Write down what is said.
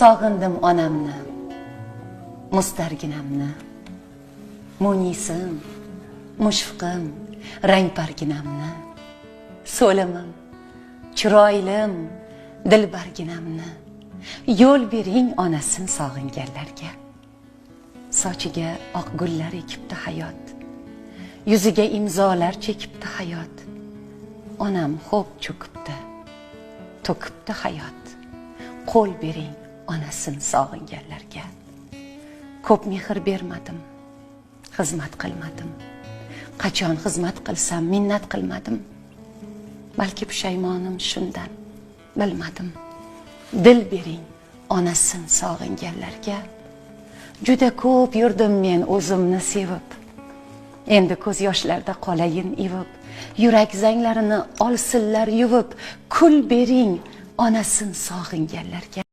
Sog'indim onamni, mustarginamni, Munisim, mushfiqim, rangparginamni, so'limim, chiroylim, dilbarginamni. Yo'l bering onasin sog'inganlarga. Sochiga oq gullar ekibdi hayot, yuziga imzolar chekibdi hayot. Onam xo'p cho'kibdi, to'kibdi hayot. Qo'l bering onasin sog'inganlarga. Ko'p mehr bermadim, xizmat qilmadim. Qachon xizmat qilsam minnat qilmadim. Balki pushaymonim shundan, bilmadim. Dil bering onasin sog'inganlarga. Juda ko'p yurdim men o'zimni sevib. Endi ko'z yoshlarda qolayin ivib. Yurak zanglarini olsinlar yuvib. Kul bering onasin sog'inganlarga.